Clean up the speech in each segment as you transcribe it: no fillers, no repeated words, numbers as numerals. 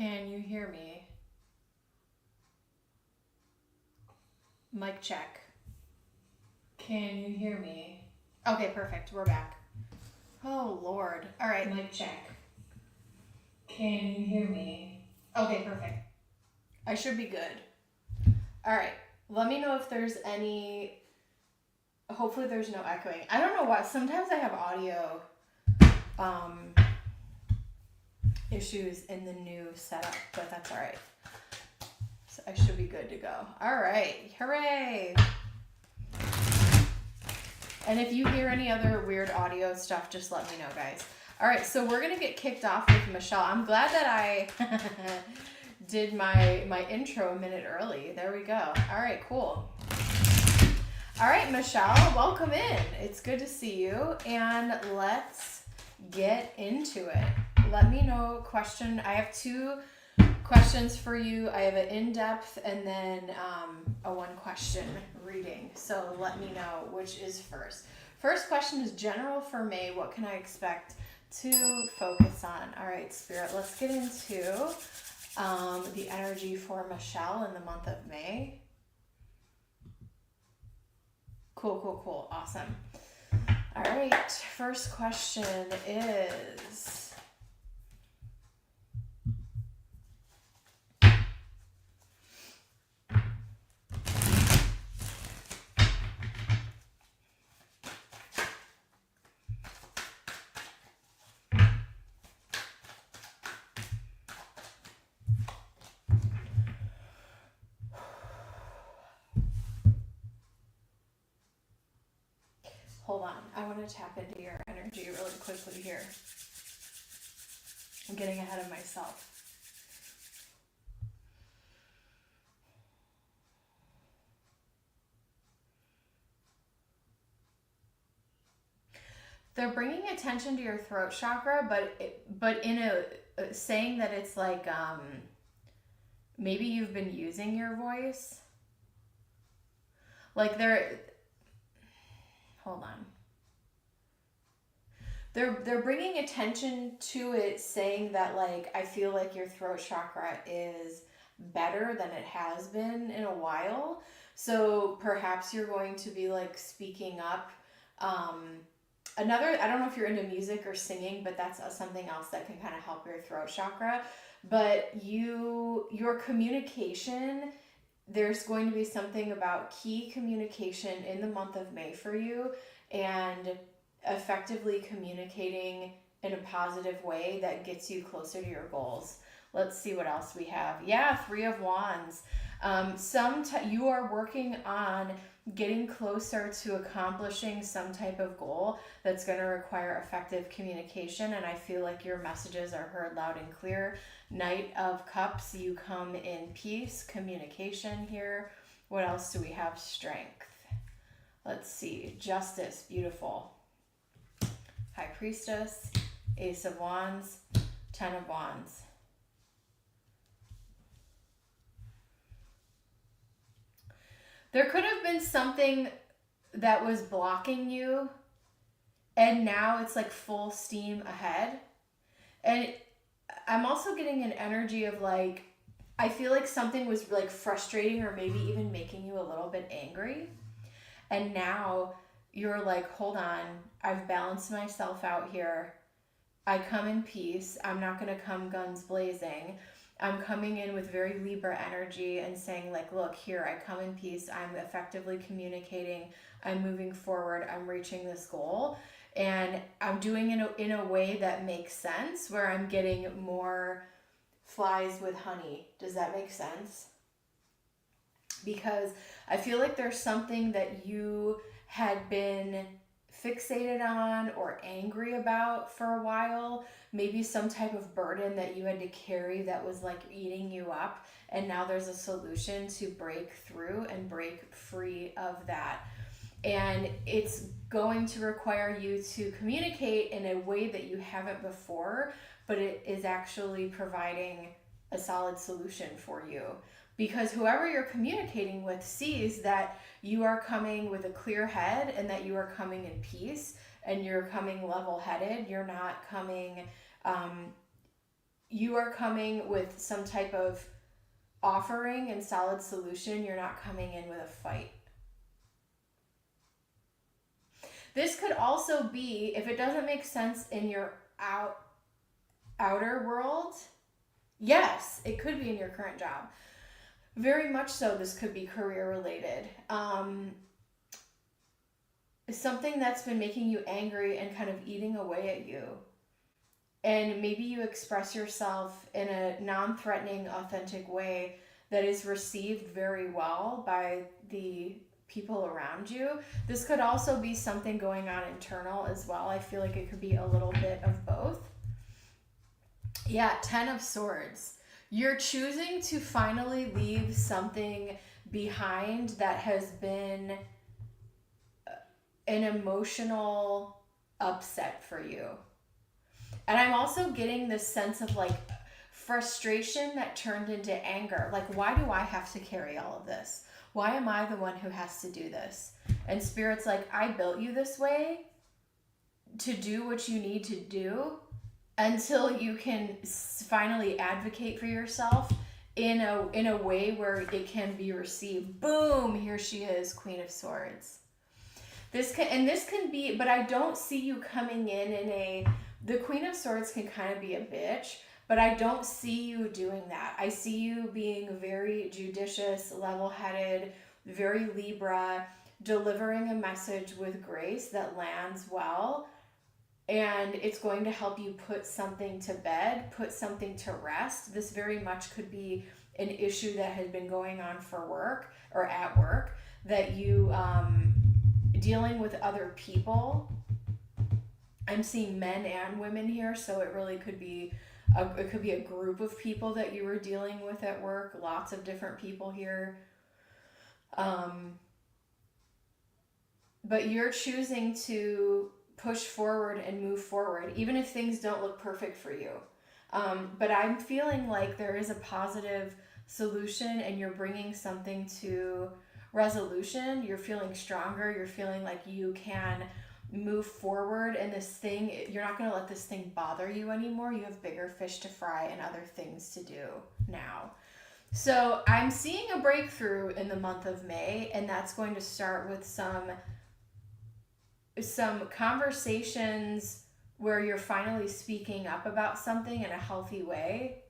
Can you hear me? Mic check. Can you hear me? Okay, perfect. We're back. Oh, Lord. All right. Mic check. Can you hear me? Okay, perfect. I should be good. All right. Let me know if there's any... Hopefully there's no echoing. I don't know why. Sometimes I have audio issues in the new setup, but that's all right. So I should be good to go. All right. Hooray. And if you hear any other weird audio stuff, just let me know, guys. All right, so we're going to get kicked off with Michelle. I'm glad that I did my intro a minute early. There we go. All right, cool. All right, Michelle, welcome in. It's good to see you, and let's get into it. Let me know a question. I have 2 questions for you. I have an in-depth and then a 1-question reading. So let me know which is first. First question is general for May. What can I expect to focus on? All right, Spirit, let's get into the energy for Michelle in the month of May. Cool. Awesome. All right, first question is... Hold on, I want to tap into your energy really quickly here. I'm getting ahead of myself. They're bringing attention to your throat chakra, but in a saying that it's like maybe you've been using your voice. Like hold on. They're bringing attention to it, saying that like I feel like your throat chakra is better than it has been in a while. So perhaps you're going to be like speaking up. I don't know if you're into music or singing, but that's something else that can kind of help your throat chakra. But your communication, there's going to be something about key communication in the month of May for you, and effectively communicating in a positive way that gets you closer to your goals. Let's see what else we have. Yeah, 3 of Wands. You are working on getting closer to accomplishing some type of goal that's going to require effective communication, and I feel like your messages are heard loud and clear. Knight of Cups, you come in peace, communication here. What else do we have? Strength. Let's see. Justice, beautiful. High Priestess, Ace of Wands, 10 of Wands. There could have been something that was blocking you, and now it's like full steam ahead. And I'm also getting an energy of like, I feel like something was like frustrating or maybe even making you a little bit angry. And now you're like, hold on, I've balanced myself out here. I come in peace. I'm not going to come guns blazing. I'm coming in with very Libra energy and saying like, look, here, I come in peace. I'm effectively communicating. I'm moving forward. I'm reaching this goal. And I'm doing it in a way that makes sense, where I'm getting more flies with honey. Does that make sense? Because I feel like there's something that you had been fixated on or angry about for a while, maybe some type of burden that you had to carry that was like eating you up, and now there's a solution to break through and break free of that. And it's going to require you to communicate in a way that you haven't before, but it is actually providing a solid solution for you. Because whoever you're communicating with sees that you are coming with a clear head and that you are coming in peace and you're coming level-headed. You're not coming you are coming with some type of offering and solid solution. You're not coming in with a fight. This could also be, if it doesn't make sense in your outer world, yes, it could be in your current job. Very much so, this could be career related. Something that's been making you angry and kind of eating away at you. And maybe you express yourself in a non-threatening, authentic way that is received very well by the people around you. This could also be something going on internal as well. I feel like it could be a little bit of both. Yeah, 10 of Swords. You're choosing to finally leave something behind that has been an emotional upset for you. And I'm also getting this sense of like frustration that turned into anger. Like, why do I have to carry all of this? Why am I the one who has to do this? And Spirit's like, I built you this way to do what you need to do until you can finally advocate for yourself in a way where it can be received. Boom, here she is, Queen of Swords. This can be, but I don't see you coming in a, the Queen of Swords can kind of be a bitch, but I don't see you doing that. I see you being very judicious, level-headed, very Libra, delivering a message with grace that lands well, and it's going to help you put something to bed, put something to rest. This very much could be an issue that had been going on for work or at work, that you dealing with other people. I'm seeing men and women here, so it really could be a group of people that you were dealing with at work. Lots of different people here. But you're choosing to push forward and move forward, even if things don't look perfect for you. But I'm feeling like there is a positive solution and you're bringing something to resolution. You're feeling stronger. You're feeling like you can move forward, and this thing, you're not going to let this thing bother you anymore. You have bigger fish to fry and other things to do now. So I'm seeing a breakthrough in the month of May, and that's going to start with some conversations where you're finally speaking up about something in a healthy way.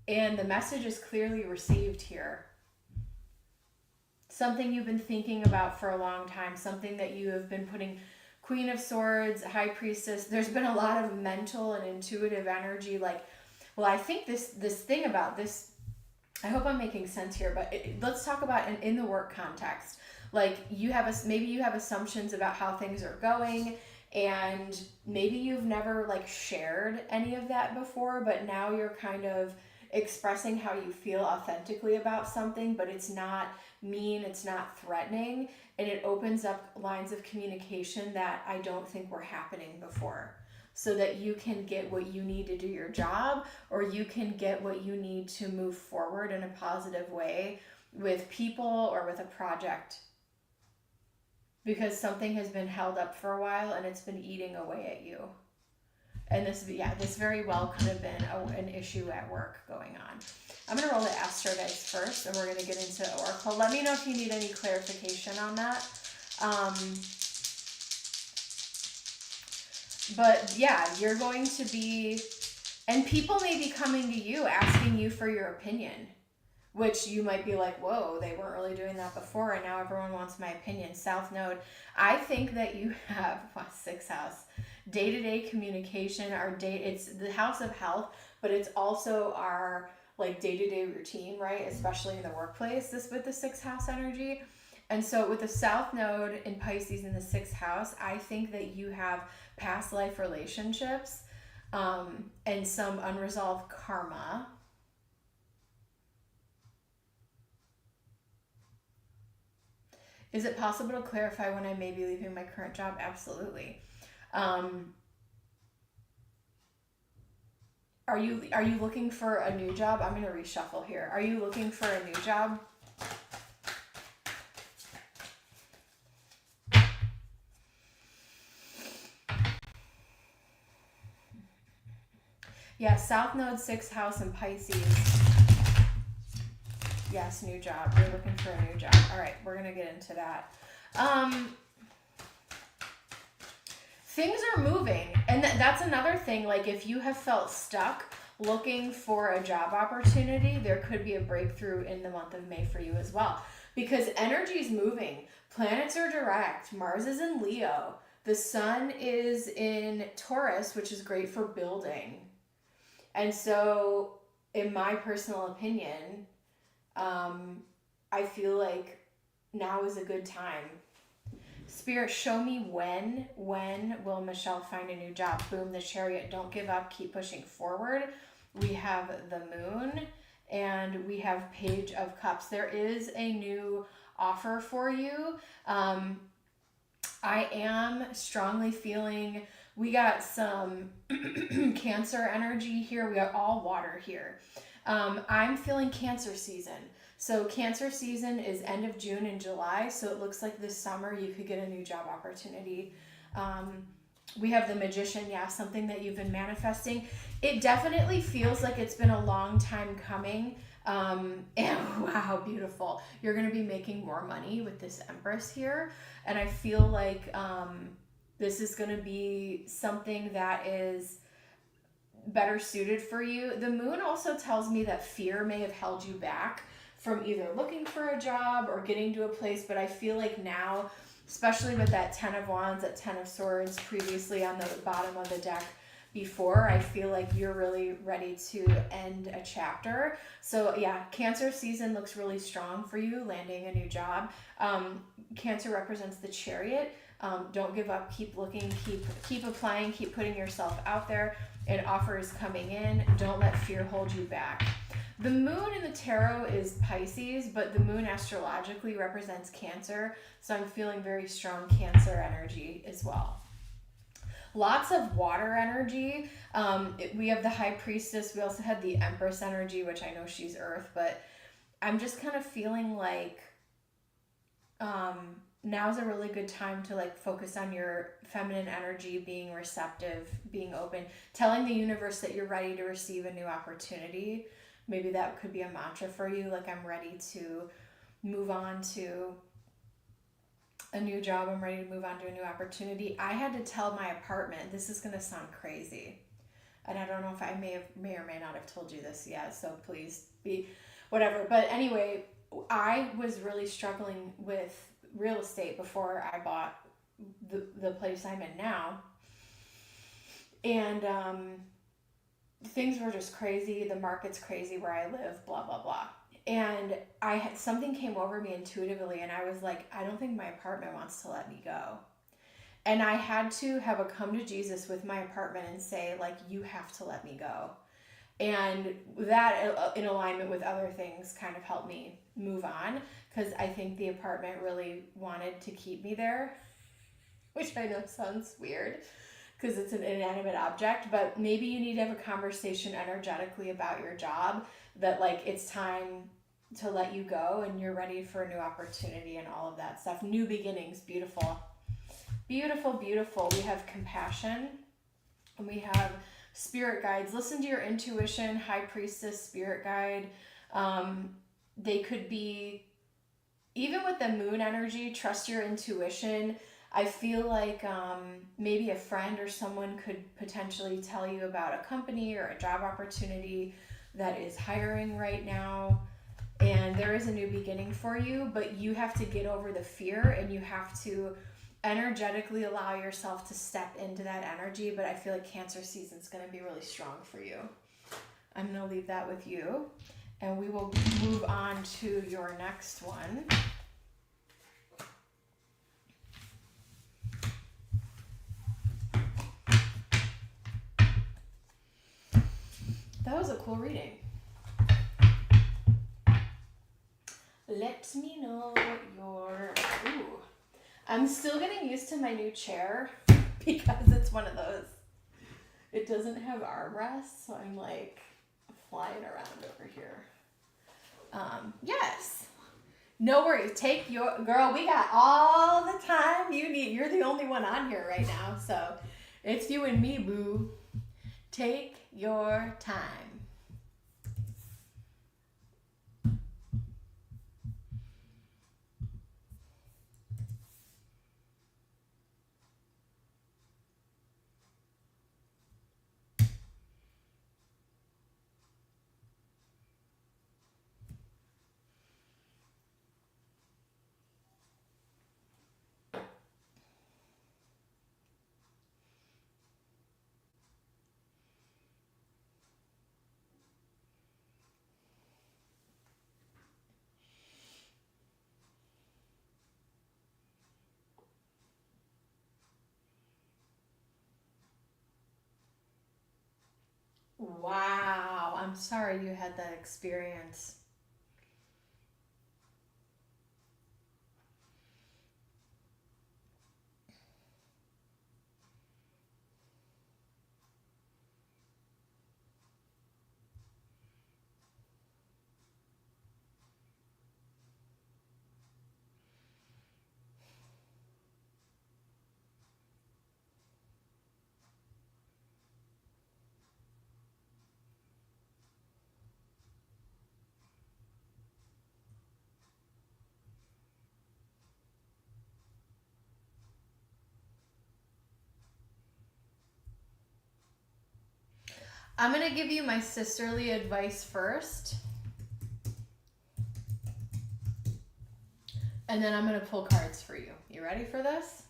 And the message is clearly received here. Something you've been thinking about for a long time, something that you have been putting, Queen of Swords, High Priestess, there's been a lot of mental and intuitive energy, like, well, I think this thing about this, I hope I'm making sense here, but let's talk about in the work context. Like, maybe you have assumptions about how things are going, and maybe you've never like shared any of that before, but now you're kind of expressing how you feel authentically about something, but it's not mean, it's not threatening, and it opens up lines of communication that I don't think were happening before, so that you can get what you need to do your job, or you can get what you need to move forward in a positive way with people or with a project, because something has been held up for a while and it's been eating away at you. And this very well could have been an issue at work going on. I'm going to roll the Astro dice first, and we're going to get into Oracle. Let me know if you need any clarification on that. But yeah, you're going to be, and people may be coming to you asking you for your opinion, which you might be like, whoa, they weren't really doing that before, and now everyone wants my opinion. South Node, I think that you have, 6th house, day-to-day communication, it's the house of health, but it's also our like day-to-day routine, right? Especially in the workplace, with the 6th house energy. And so with the South Node in Pisces in the 6th house, I think that you have past life relationships and some unresolved karma. Is it possible to clarify when I may be leaving my current job? Absolutely. Are you looking for a new job? I'm going to reshuffle here. Are you looking for a new job? Yeah, South Node 6th house in Pisces. Yes, new job. You're looking for a new job. All right, we're going to get into that. Things are moving. And that's another thing. Like if you have felt stuck looking for a job opportunity, there could be a breakthrough in the month of May for you as well. Because energy is moving. Planets are direct. Mars is in Leo. The sun is in Taurus, which is great for building. And so, in my personal opinion, I feel like now is a good time. Spirit, show me when will Michelle find a new job? Boom, the Chariot. Don't give up. Keep pushing forward. We have the Moon and we have Page of Cups. There is a new offer for you. I am strongly feeling we got some Cancer energy here. We got all water here. I'm feeling Cancer season. So Cancer season is end of June and July. So it looks like this summer you could get a new job opportunity. We have the Magician. Yeah, something that you've been manifesting. It definitely feels like it's been a long time coming. And wow, beautiful. You're going to be making more money with this Empress here. And I feel like this is going to be something that is better suited for you. The Moon also tells me that fear may have held you back from either looking for a job or getting to a place. But I feel like now, especially with that 10 of Wands, that 10 of Swords previously on the bottom of the deck before, I feel like you're really ready to end a chapter. So yeah, Cancer season looks really strong for you, landing a new job. Cancer represents the Chariot. Don't give up, keep looking, keep applying, keep putting yourself out there. An offer is coming in. Don't let fear hold you back. The Moon in the tarot is Pisces, but the Moon astrologically represents Cancer. So I'm feeling very strong Cancer energy as well. Lots of water energy. We have the High Priestess. We also had the Empress energy, which I know she's Earth, but I'm just kind of feeling like now's a really good time to like focus on your feminine energy, being receptive, being open, telling the universe that you're ready to receive a new opportunity. Maybe that could be a mantra for you. Like, I'm ready to move on to a new job. I'm ready to move on to a new opportunity. I had to tell my apartment, this is going to sound crazy. And I don't know if I may or may not have told you this yet. So please be whatever. But anyway, I was really struggling with real estate before I bought the place I'm in now. And things were just crazy. The market's crazy where I live, blah, blah, blah. And something came over me intuitively, and I was like, I don't think my apartment wants to let me go. And I had to have a come to Jesus with my apartment and say, like, you have to let me go. And that, in alignment with other things, kind of helped me move on, because I think the apartment really wanted to keep me there, which I know sounds weird because it's an inanimate object, but maybe you need to have a conversation energetically about your job, that like it's time to let you go and you're ready for a new opportunity and all of that stuff. New beginnings, beautiful. Beautiful, beautiful. We have compassion and we have spirit guides. Listen to your intuition. High Priestess, spirit guide. They could be, even with the Moon energy, trust your intuition. I feel like maybe a friend or someone could potentially tell you about a company or a job opportunity that is hiring right now. And there is a new beginning for you, but you have to get over the fear and you have to energetically allow yourself to step into that energy. But I feel like Cancer season is going to be really strong for you. I'm going to leave that with you. And we will move on to your next one. That was a cool reading. Let me know your... Ooh. I'm still getting used to my new chair because it's one of those. It doesn't have armrests, so I'm like flying around over here. Yes. No worries. Take your... Girl, we got all the time you need. You're the only one on here right now, so it's you and me, boo. Take your time. Wow, I'm sorry you had that experience. I'm going to give you my sisterly advice first, and then I'm going to pull cards for you. You ready for this?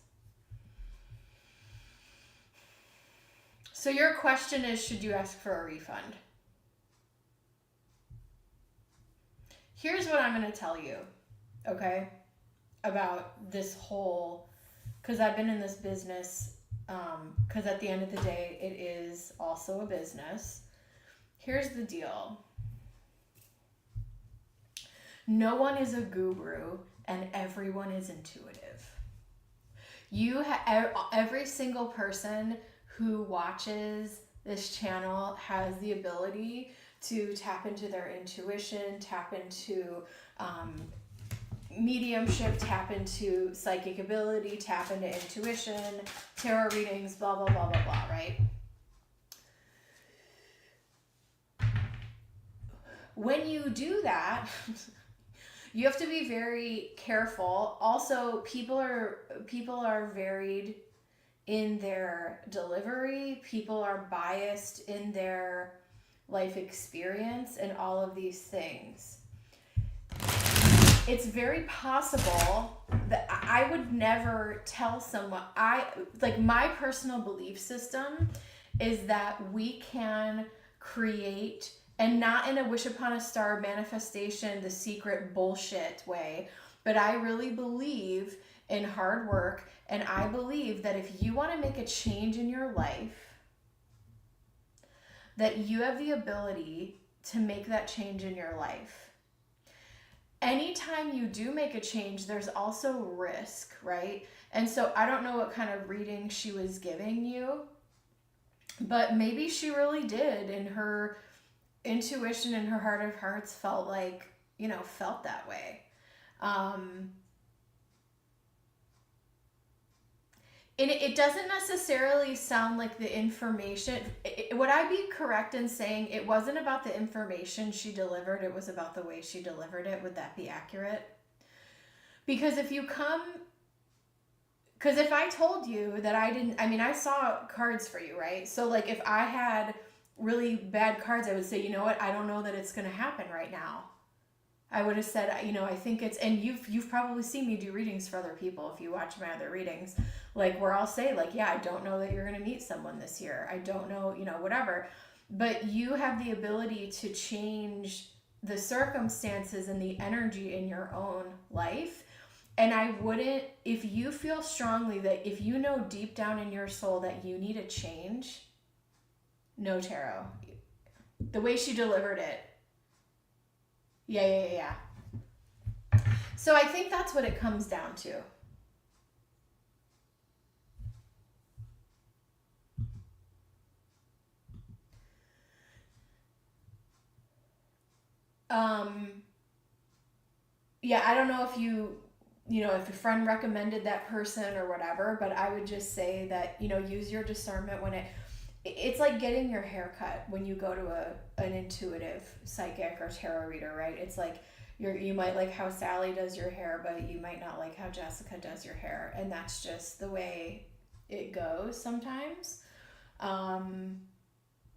So your question is, should you ask for a refund? Here's what I'm going to tell you, okay, about this whole, because I've been in this business, because at the end of the day, it is also a business. Here's the deal. No one is a guru and everyone is intuitive. Every single person who watches this channel has the ability to tap into their intuition, tap into mediumship, tap into psychic ability, tap into intuition, tarot readings, blah, blah, blah, blah, blah, right? When you do that, you have to be very careful. Also, people are varied in their delivery. People are biased in their life experience and all of these things. It's very possible that I would never tell someone, my personal belief system is that we can create, and not in a wish upon a star manifestation, the secret bullshit way, but I really believe in hard work, and I believe that if you want to make a change in your life, that you have the ability to make that change in your life. Anytime you do make a change, there's also risk, right? And so I don't know what kind of reading she was giving you, but maybe she really did, and her intuition in her heart of hearts felt that way. And it doesn't necessarily sound like the information. Would I be correct in saying it wasn't about the information she delivered, it was about the way she delivered it? Would that be accurate? Because if I told you that I saw cards for you, right? So like if I had really bad cards, I would say, you know what, I don't know that it's going to happen right now. I would have said, I think it's, and you've probably seen me do readings for other people if you watch my other readings, like where I'll say like, yeah, I don't know that you're going to meet someone this year. I don't know, whatever. But you have the ability to change the circumstances and the energy in your own life. And I wouldn't, if you feel strongly that if you know deep down in your soul that you need a change, no tarot. The way she delivered it. Yeah. So I think that's what it comes down to. Yeah, I don't know if if a friend recommended that person or whatever, but I would just say that, use your discernment it's like getting your hair cut when you go to an intuitive psychic or tarot reader, right? It's like you might like how Sally does your hair, but you might not like how Jessica does your hair, and that's just the way it goes sometimes.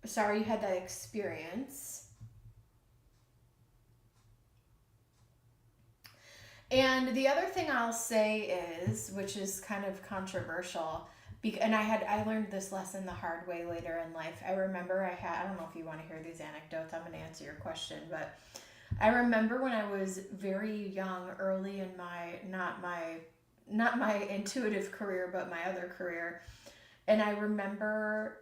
Sorry you had that experience. And the other thing I'll say is, which is kind of controversial, and I learned this lesson the hard way later in life. I remember I don't know if you want to hear these anecdotes, I'm going to answer your question, but I remember when I was very young, early in not my intuitive career, but my other career, and I remember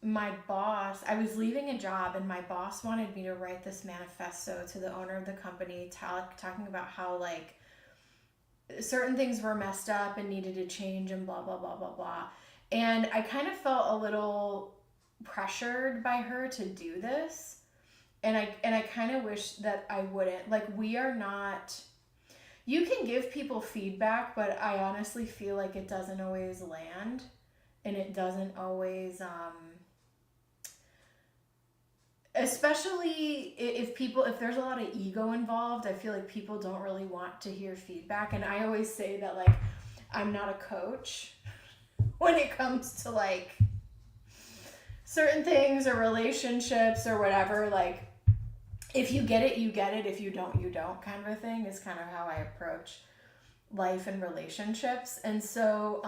my boss, I was leaving a job and my boss wanted me to write this manifesto to the owner of the company, talking about how like certain things were messed up and needed to change and blah, blah, blah, blah, blah. And I kind of felt a little pressured by her to do this. And I kind of wish that I wouldn't. Like, we are not, you can give people feedback, but I honestly feel like it doesn't always land, and it doesn't always, especially if there's a lot of ego involved, I feel like people don't really want to hear feedback. And I always say that, like, I'm not a coach when it comes to like certain things or relationships or whatever. Like, if you get it, you get it. If you don't, you don't, kind of a thing is kind of how I approach life and relationships. And so,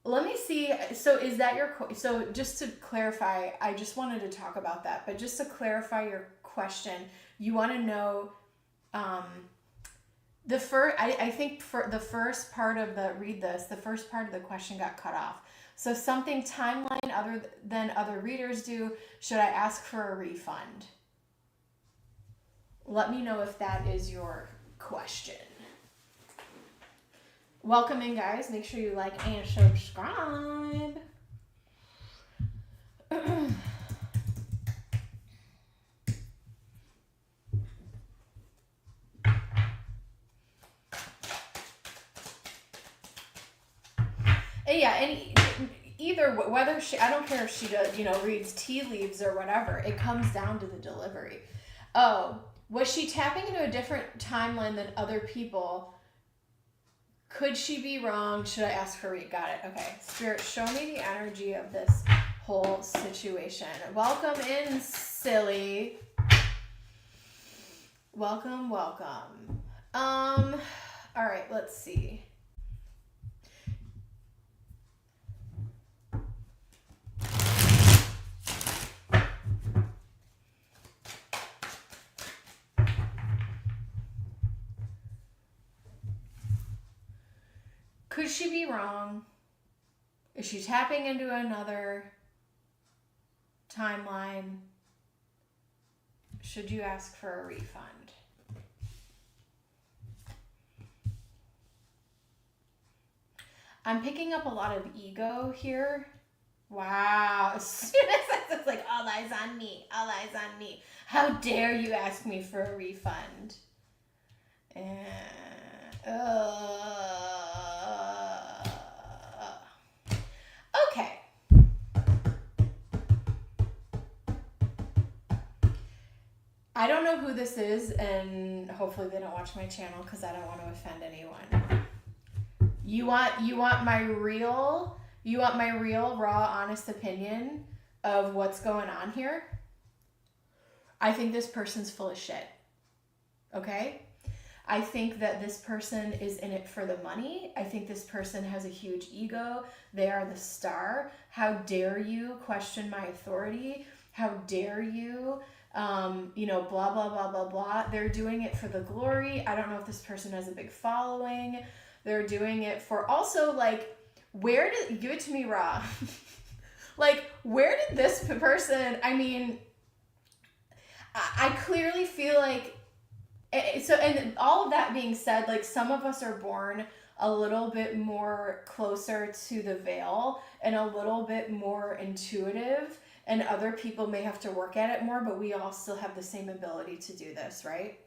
let me see. So is that so just to clarify, I just wanted to talk about that, but just to clarify your question, you want to know, I think for the first part of the first part of the question got cut off. So something timeline other than other readers do, should I ask for a refund? Let me know if that is your question. Welcome in, guys. Make sure you like and subscribe. Yeah, and either whether I don't care if she does, reads tea leaves or whatever, it comes down to the delivery. Oh, was she tapping into a different timeline than other people? Could she be wrong? Should I ask her? Got it. Okay. Spirit, show me the energy of this whole situation. Welcome in, silly. Welcome. All right, let's see. Could she be wrong? Is she tapping into another timeline? Should you ask for a refund? I'm picking up a lot of ego here. Wow. As soon as it's like, all eyes on me, all eyes on me. How dare you ask me for a refund? Okay. I don't know who this is, and hopefully they don't watch my channel because I don't want to offend anyone. You want my real raw honest opinion of what's going on here? I think this person's full of shit. Okay? I think that this person is in it for the money. I think this person has a huge ego. They are the star. How dare you question my authority? How dare you, blah, blah, blah, blah, blah. They're doing it for the glory. I don't know if this person has a big following. They're doing it for also, like, give it to me raw. Like, where did this person, I clearly feel like, so, and all of that being said, like, some of us are born a little bit more closer to the veil and a little bit more intuitive, and other people may have to work at it more, but we all still have the same ability to do this, right?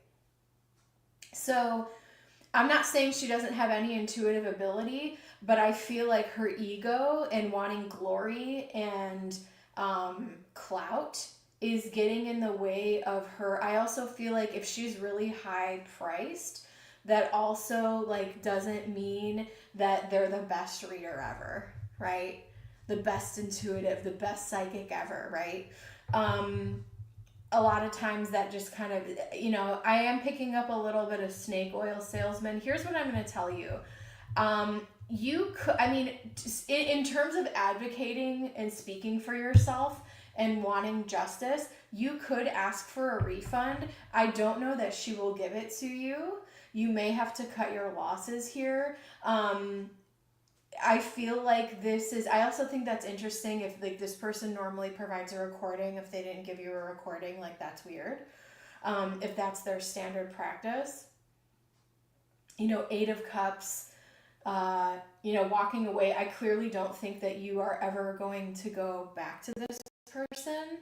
So I'm not saying she doesn't have any intuitive ability, but I feel like her ego and wanting glory and clout is getting in the way of her. I also feel like if she's really high priced, that also like doesn't mean that they're the best reader ever, right? The best intuitive, the best psychic ever, right? A lot of times that just kind of, I am picking up a little bit of snake oil salesman. Here's what I'm going to tell you. You could, I mean, in terms of advocating and speaking for yourself and wanting justice, you could ask for a refund. I don't know that she will give it to you. You may have to cut your losses here. I feel like I also think that's interesting if like this person normally provides a recording. If they didn't give you a recording, like that's weird. If that's their standard practice. Eight of Cups, walking away. I clearly don't think that you are ever going to go back to this person.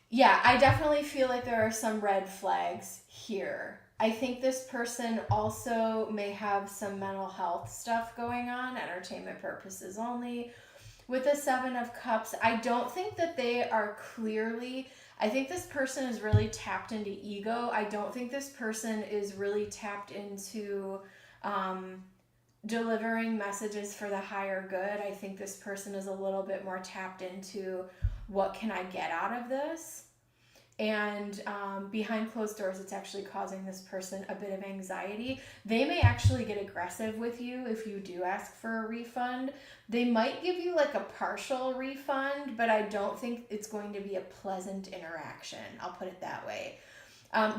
Yeah, I definitely feel like there are some red flags here. I think this person also may have some mental health stuff going on, entertainment purposes only. With the Seven of Cups, I don't think that they are clearly, I think this person is really tapped into ego. I don't think this person is really tapped into delivering messages for the higher good. I think this person is a little bit more tapped into what can I get out of this? And behind closed doors, it's actually causing this person a bit of anxiety. They may actually get aggressive with you if you do ask for a refund. They might give you like a partial refund, but I don't think it's going to be a pleasant interaction. I'll put it that way.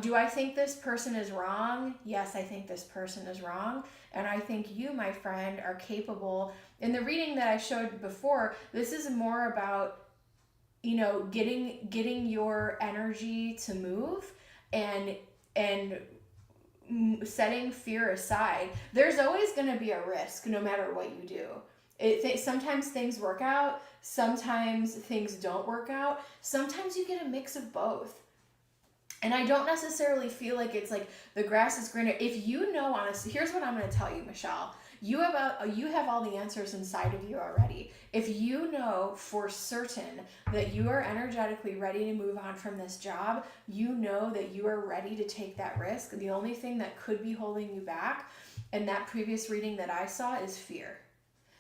Do I think this person is wrong? Yes, I think this person is wrong. And I think you, my friend, are capable. In the reading that I showed before, this is more about getting your energy to move and setting fear aside. There's always going to be a risk no matter what you do. Sometimes things work out, sometimes things don't work out, sometimes you get a mix of both. And I don't necessarily feel like it's like the grass is greener. If you know, honestly, here's what I'm going to tell you, Michelle. You have all the answers inside of you already. If you know for certain that you are energetically ready to move on from this job, you know that you are ready to take that risk. The only thing that could be holding you back in that previous reading that I saw is fear.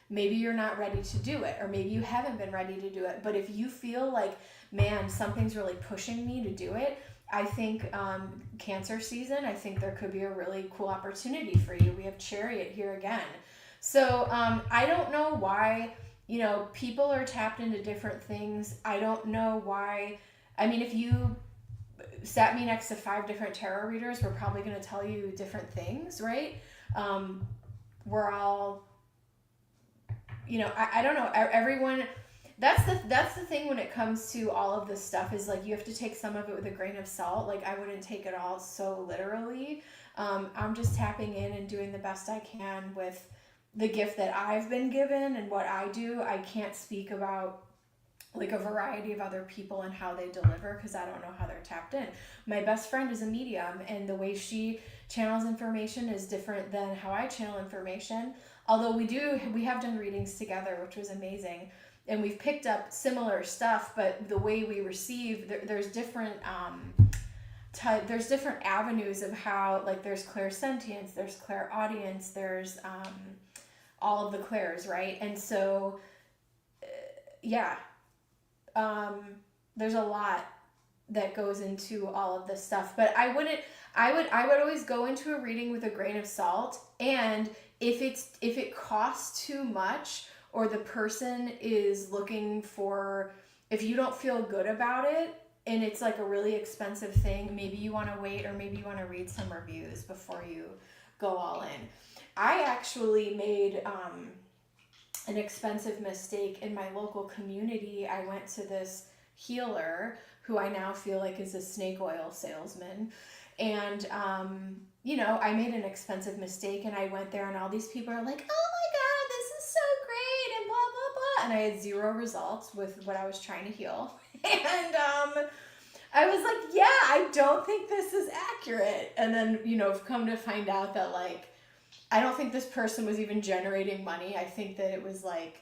Maybe you're not ready to do it, or maybe you haven't been ready to do it. But if you feel like, man, something's really pushing me to do it, I think Cancer season, I think there could be a really cool opportunity for you. We have Chariot here again. So I don't know why, people are tapped into different things. I don't know why. I mean, if you sat me next to 5 different tarot readers, we're probably going to tell you different things, right? We're all, I don't know. Everyone... That's the thing when it comes to all of this stuff is like you have to take some of it with a grain of salt. Like I wouldn't take it all so literally. I'm just tapping in and doing the best I can with the gift that I've been given and what I do. I can't speak about like a variety of other people and how they deliver because I don't know how they're tapped in. My best friend is a medium and the way she channels information is different than how I channel information. Although we have done readings together, which was amazing. And we've picked up similar stuff, but the way we receive, there's different avenues of how, like there's clairsentience, there's clairaudience, there's all of the clairs, right? And so, there's a lot that goes into all of this stuff. But I would always go into a reading with a grain of salt, and if it costs too much, or the person is looking for, if you don't feel good about it and it's like a really expensive thing, maybe you want to wait or maybe you want to read some reviews before you go all in. I actually made an expensive mistake in my local community. I went to this healer who I now feel like is a snake oil salesman. And, I made an expensive mistake and I went there and all these people are like, oh my God, this is so great and blah, blah, blah. And I had zero results with what I was trying to heal. And I was like, yeah, I don't think this is accurate. And then, I've come to find out that, like, I don't think this person was even generating money. I think that it was like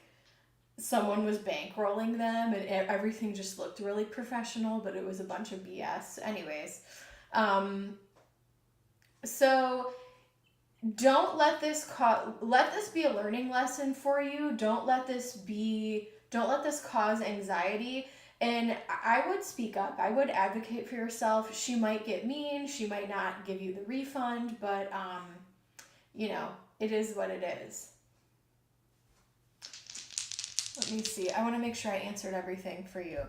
someone was bankrolling them and everything just looked really professional, but it was a bunch of BS. Anyways, so don't let this be a learning lesson for you. Don't let this cause anxiety. And I would speak up. I would advocate for yourself. She might get mean. She might not give you the refund, but it is what it is. Let me see. I want to make sure I answered everything for you.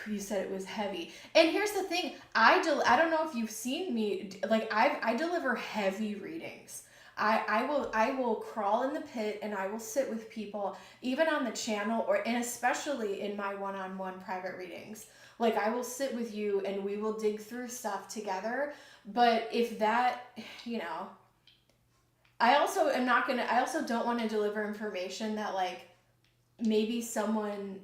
You said it was heavy. And here's the thing. I don't know if you've seen me, like I deliver heavy readings. I will crawl in the pit and I will sit with people, even on the channel and especially in my one-on-one private readings. Like I will sit with you and we will dig through stuff together. But if that, I also don't want to deliver information that like maybe someone,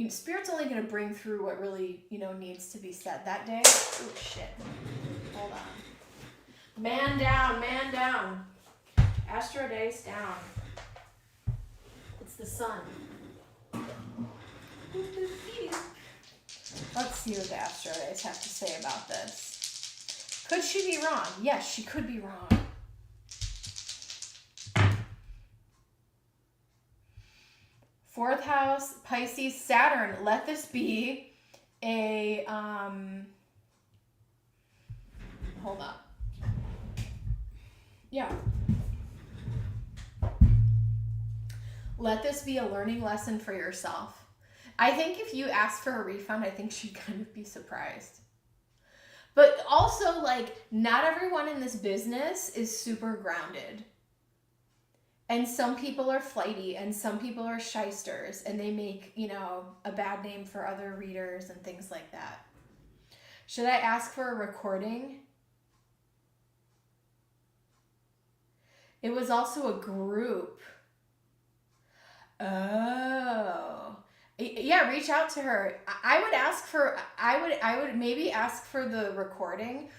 Spirit's only going to bring through what really, needs to be said that day. Oh, shit. Hold on. Man down, man down. Astro Days down. It's the sun. Let's see what the Astro Days have to say about this. Could she be wrong? Yes, she could be wrong. Fourth house, Pisces, Saturn. Let this be a, hold up. Yeah. Let this be a learning lesson for yourself. I think if you ask for a refund, I think she'd kind of be surprised. But also, like, not everyone in this business is super grounded. And some people are flighty and some people are shysters and they make, a bad name for other readers and things like that. Should I ask for a recording? It was also a group. Oh. Yeah, reach out to her. I would maybe ask for the recording.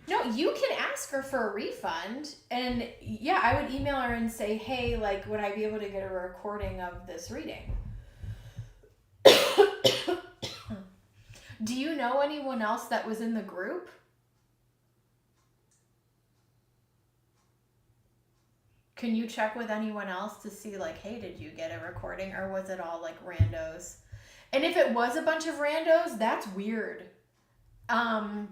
No, you can ask her for a refund. And yeah, I would email her and say, hey, like, would I be able to get a recording of this reading? Do you know anyone else that was in the group? Can you check with anyone else to see, like, hey, did you get a recording? Or was it all, like, randos? And if it was a bunch of randos, that's weird. I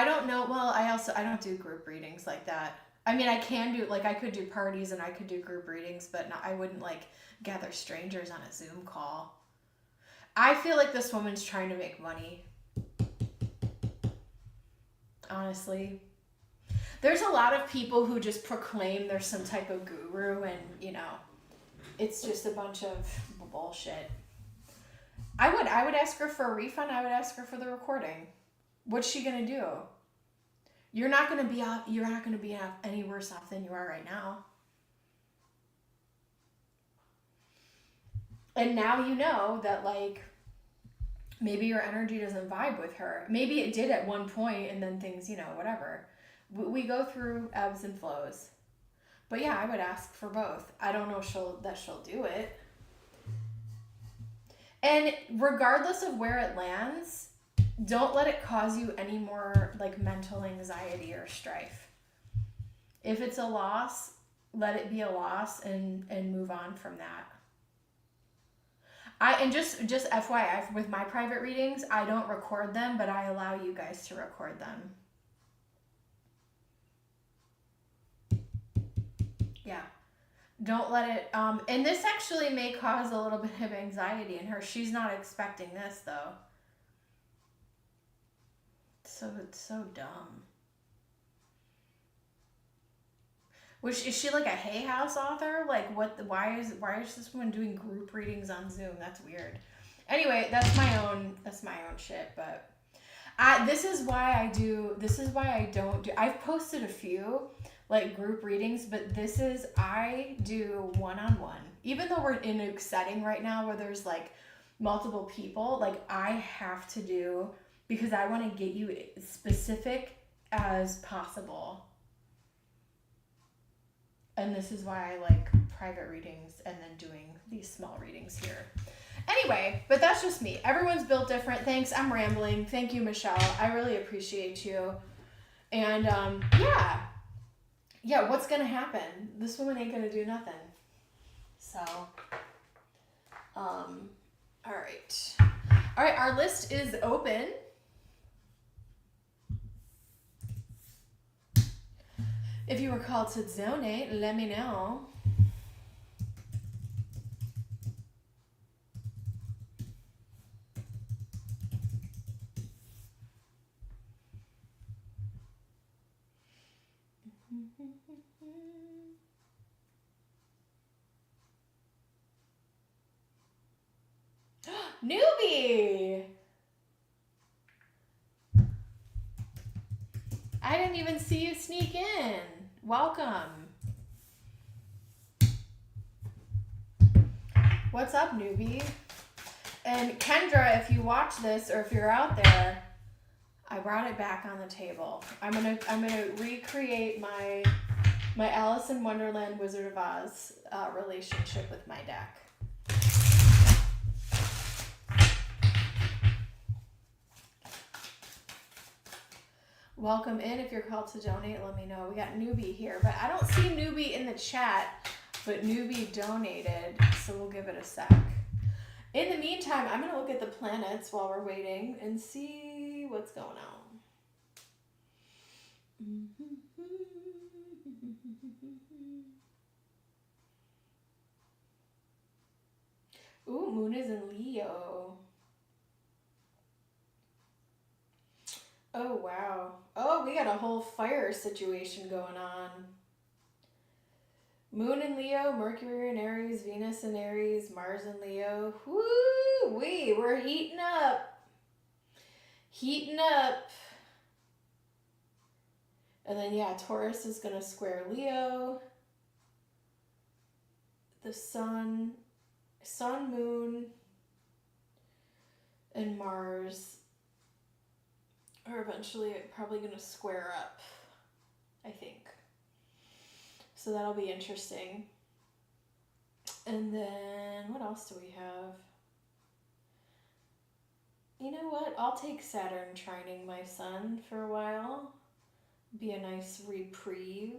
don't know. Well, I don't do group readings like that. I mean, I can do, like, I could do parties and I could do group readings, but I wouldn't, like, gather strangers on a Zoom call. I feel like this woman's trying to make money. Honestly. There's a lot of people who just proclaim they're some type of guru and, it's just a bunch of bullshit. I would ask her for a refund. I would ask her for the recording. What's she gonna do? You're not gonna be any worse off than you are right now. And now you know that, like, maybe your energy doesn't vibe with her. Maybe it did at one point and then things, whatever. We go through ebbs and flows. But yeah, I would ask for both. I don't know that she'll do it. And regardless of where it lands, don't let it cause you any more, like, mental anxiety or strife. If it's a loss, let it be a loss and move on from that. And just FYI, with my private readings, I don't record them, but I allow you guys to record them. Yeah. Don't let it, and this actually may cause a little bit of anxiety in her. She's not expecting this, though. So it's so dumb. Is she like a Hay House author? Like, why is this woman doing group readings on Zoom? That's weird. Anyway, that's my own shit, but this is why I don't do, I've posted a few, like, group readings, but I do one-on-one. Even though we're in a setting right now where there's, like, multiple people, like I have to do, because I want to get you as specific as possible. And this is why I like private readings and then doing these small readings here. Anyway, but that's just me. Everyone's built different. Thanks. I'm rambling. Thank you, Michelle. I really appreciate you. And yeah, what's going to happen? This woman ain't going to do nothing. So, all right. All right, our list is open. If you were called to donate, let me know. Newbie! I didn't even see you sneak in. Welcome. What's up, newbie? And Kendra, if you watch this or if you're out there, I brought it back on the table. I'm gonna recreate my Alice in Wonderland Wizard of Oz relationship with my deck. Welcome in. If you're called to donate, let me know. We got Newbie here, but I don't see Newbie in the chat, but Newbie donated, so we'll give it a sec. In the meantime, I'm going to look at the planets while we're waiting and see what's going on. Ooh, Moon is in Leo. Oh, wow. Oh, we got a whole fire situation going on. Moon in Leo, Mercury in Aries, Venus in Aries, Mars in Leo. Woo-wee, we're heating up. Heating up. And then, yeah, Taurus is going to square Leo. The Sun, Moon, and Mars are eventually probably going to square up, I think. So that'll be interesting. And then what else do we have? You know what? I'll take Saturn trining my sun for a while. Be a nice reprieve.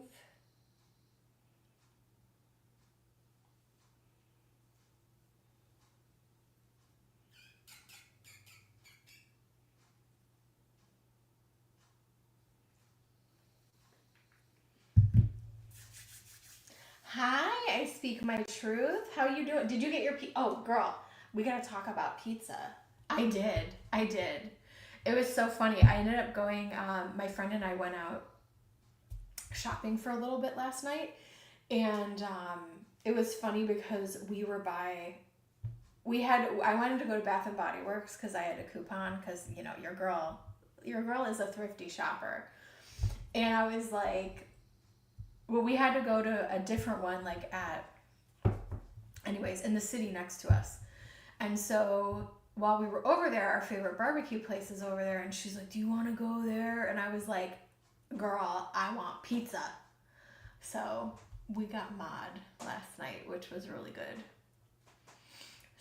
Hi, I speak my truth. How you doing? Did you get your oh, girl, we gotta talk about pizza. I did. It was so funny. I ended up going, my friend and I went out shopping for a little bit last night, and it was funny because I wanted to go to Bath and Body Works because I had a coupon, because you know your girl is a thrifty shopper, and I was like, well, we had to go to a different one, like in the city next to us. And so while we were over there, our favorite barbecue place is over there, and she's like, do you want to go there? And I was like, girl, I want pizza. So we got mod last night, which was really good.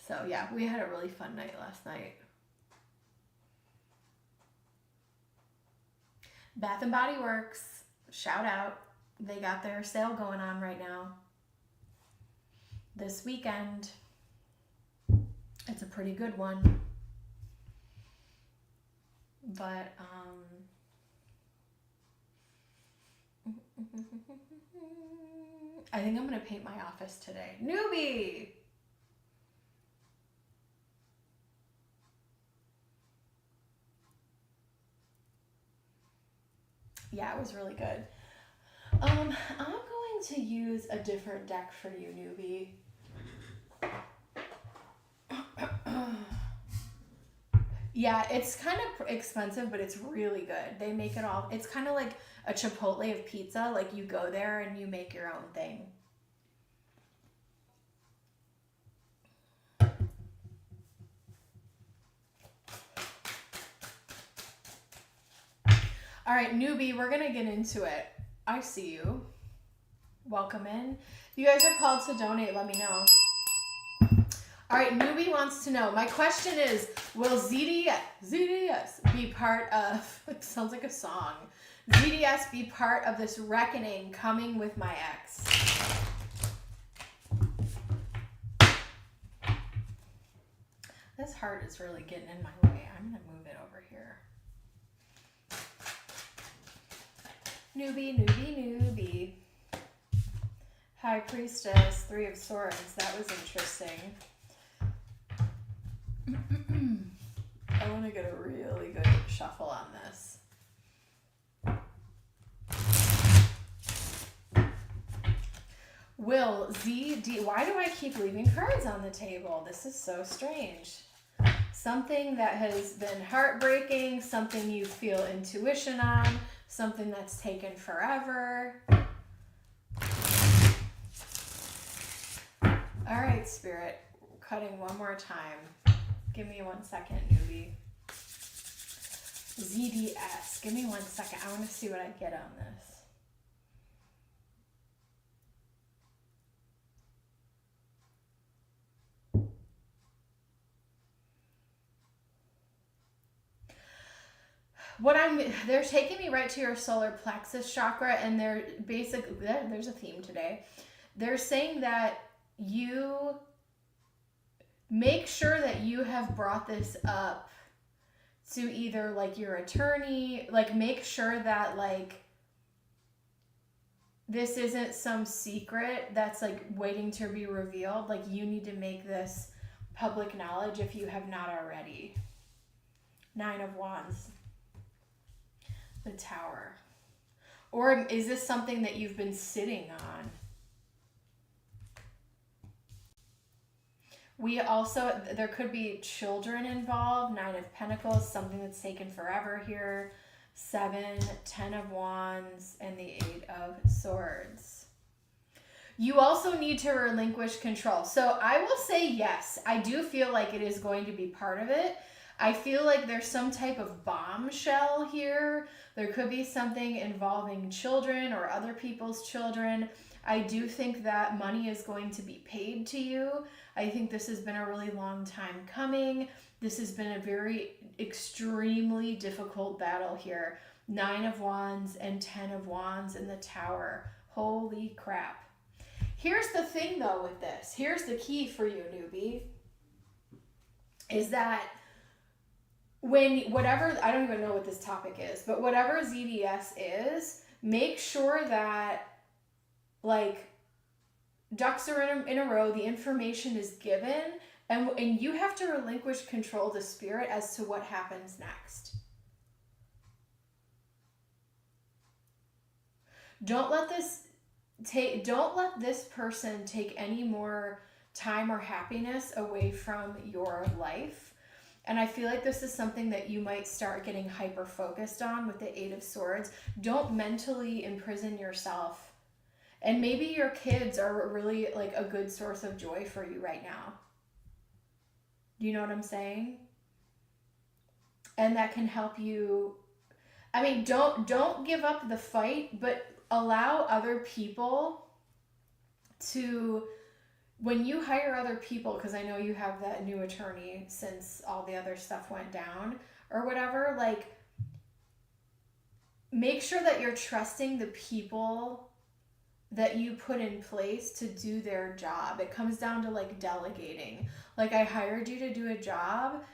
So yeah, we had a really fun night last night. Bath and Body Works, shout out. They got their sale going on right now. This weekend. It's a pretty good one. But, I think I'm going to paint my office today. Newbie! Yeah, it was really good. I'm going to use a different deck for you, newbie. Yeah, it's kind of expensive, but it's really good. They make it all, it's kind of like a Chipotle of pizza. Like you go there and you make your own thing. All right, newbie, we're going to get into it. I see you. Welcome in. If you guys are called to donate, let me know. All right, newbie wants to know. My question is, will ZDS be part of, it sounds like a song, ZDS be part of this reckoning coming with my ex? This heart is really getting in my way. I'm going to move it over here. Newbie, newbie, newbie. High Priestess, Three of Swords. That was interesting. I want to get a really good shuffle on this. Will ZD... Why do I keep leaving cards on the table? This is so strange. Something that has been heartbreaking, something you feel intuition on, something that's taken forever. All right, Spirit. Cutting one more time. Give me 1 second, newbie. ZDS. Give me 1 second. I want to see what I get on this. They're taking me right to your solar plexus chakra, and they're basically, there's a theme today. They're saying that you make sure that you have brought this up to either like your attorney, like make sure that like this isn't some secret that's like waiting to be revealed. Like you need to make this public knowledge if you have not already. 9 of Wands. The Tower. Or is this something that you've been sitting on? We also, there could be children involved. 9 of Pentacles, something that's taken forever here. 7, 10 of Wands, and the 8 of Swords. You also need to relinquish control. So I will say yes, I do feel like it is going to be part of it. I feel like there's some type of bombshell here. There could be something involving children or other people's children. I do think that money is going to be paid to you. I think this has been a really long time coming. This has been a very extremely difficult battle here. 9 of Wands and 10 of Wands in the Tower. Holy crap. Here's the thing though with this. Here's the key for you, newbie. Is that when whatever, I don't even know what this topic is, but whatever ZDS is, make sure that like ducks are in a row, the information is given, and you have to relinquish control to Spirit as to what happens next. Don't let this person take any more time or happiness away from your life. And I feel like this is something that you might start getting hyper focused on with the 8 of Swords. Don't mentally imprison yourself. And maybe your kids are really like a good source of joy for you right now. Do you know what I'm saying? And that can help you. I mean, don't give up the fight, but allow other people to, when you hire other people, because I know you have that new attorney since all the other stuff went down or whatever, like make sure that you're trusting the people that you put in place to do their job. It comes down to like delegating. Like I hired you to do a job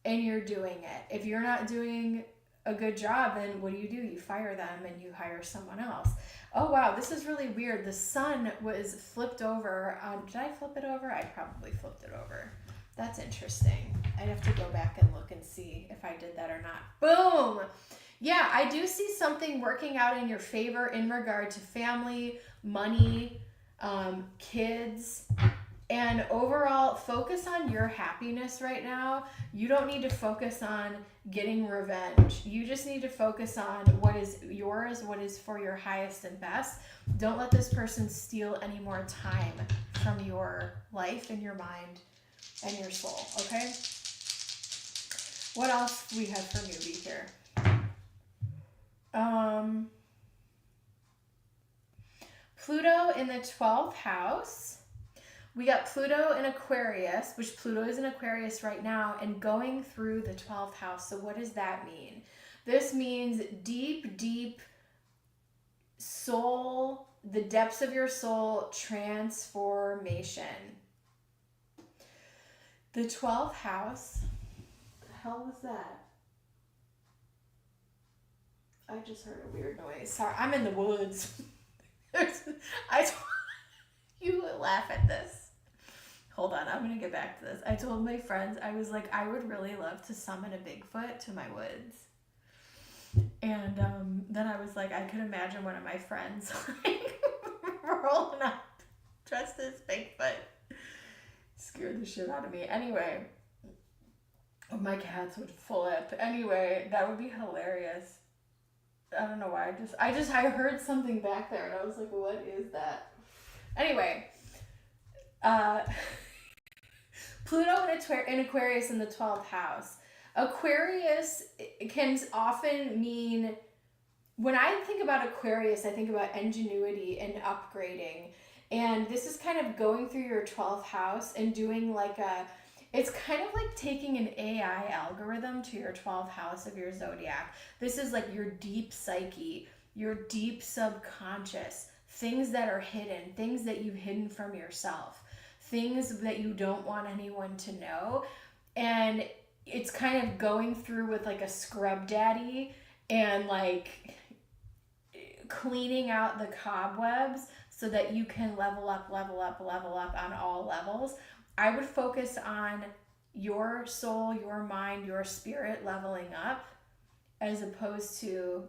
and you're doing it. If you're not doing a good job, then what do? You fire them and you hire someone else. Oh wow, this is really weird. The sun was flipped over. Did I flip it over? I probably flipped it over. That's interesting. I'd have to go back and look and see if I did that or not. Boom! Yeah, I do see something working out in your favor in regard to family, money, kids, and overall focus on your happiness right now. You don't need to focus on getting revenge. You just need to focus on what is yours, what is for your highest and best. Don't let this person steal any more time from your life and your mind and your soul, okay? What else we have for newbie here? Um, Pluto in the 12th house. We got Pluto in Aquarius, which Pluto is in Aquarius right now and going through the 12th house. So what does that mean? This means deep, deep soul, the depths of your soul transformation. The 12th house. What the hell was that? I just heard a weird noise. Sorry, I'm in the woods. You laugh at this. Hold on, I'm gonna get back to this. I told my friends, I was like, I would really love to summon a Bigfoot to my woods. And then I was like, I could imagine one of my friends like rolling up dressed as Bigfoot. Scared the shit out of me. Anyway, my cats would flip. Anyway, that would be hilarious. I don't know why. I heard something back there and I was like, what is that? Anyway, Pluto in Aquarius in the 12th house. Aquarius can often mean, when I think about Aquarius, I think about ingenuity and upgrading. And this is kind of going through your 12th house and doing like it's kind of like taking an AI algorithm to your 12th house of your zodiac. This is like your deep psyche, your deep subconscious, things that are hidden, things that you've hidden from yourself, things that you don't want anyone to know. And it's kind of going through with like a scrub daddy and like cleaning out the cobwebs so that you can level up on all levels. I would focus on your soul, your mind, your spirit leveling up as opposed to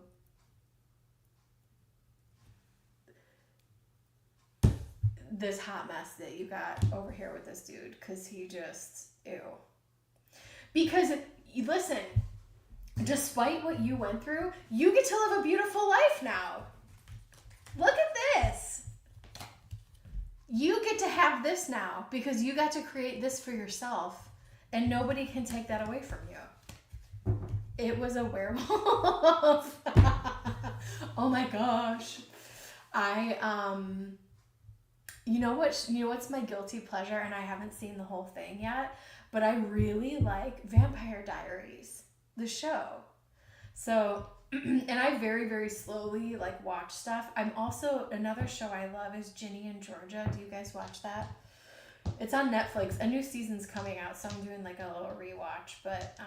this hot mess that you got over here with this dude, because he just, ew. Because, listen, despite what you went through, you get to live a beautiful life now. Look at this. You get to have this now because you got to create this for yourself and nobody can take that away from you. It was a werewolf. Oh my gosh. You know what's my guilty pleasure, and I haven't seen the whole thing yet, but I really like Vampire Diaries, the show. So, and I very, very slowly like watch stuff. I'm also, another show I love is Ginny and Georgia. Do you guys watch that? It's on Netflix. A new season's coming out, so I'm doing like a little rewatch. But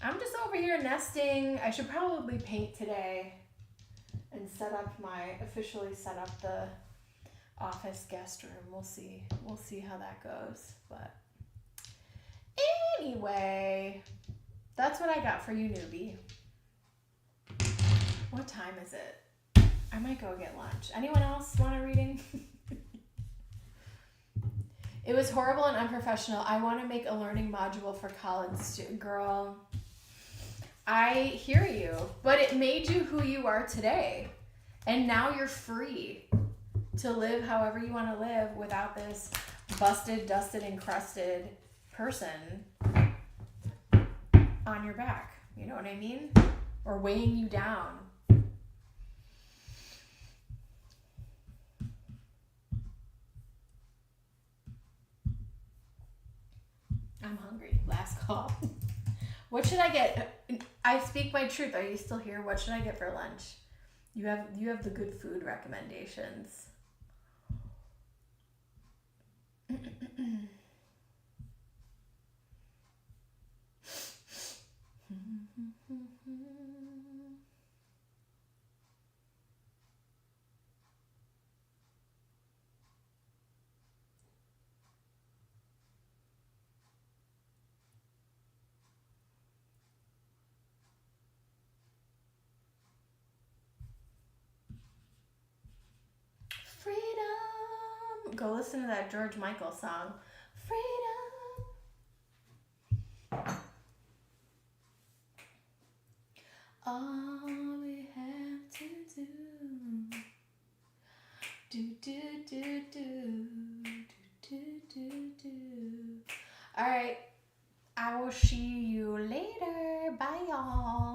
I'm just over here nesting. I should probably paint today and officially set up the office guest room. We'll see how that goes. But anyway, that's what I got for you, newbie. What time is it? I might go get lunch. Anyone else want a reading? It was horrible and unprofessional. I want to make a learning module for college students. Girl, I hear you, but it made you who you are today. And now you're free to live however you want to live without this busted, dusted, encrusted person on your back. You know what I mean? Or weighing you down. I'm hungry. Last call. What should I get? I speak my truth. Are you still here? What should I get for lunch? You have the good food recommendations. Freedom. Go listen to that George Michael song. Freedom. All we have to do. All right. I will see you later. Bye, y'all.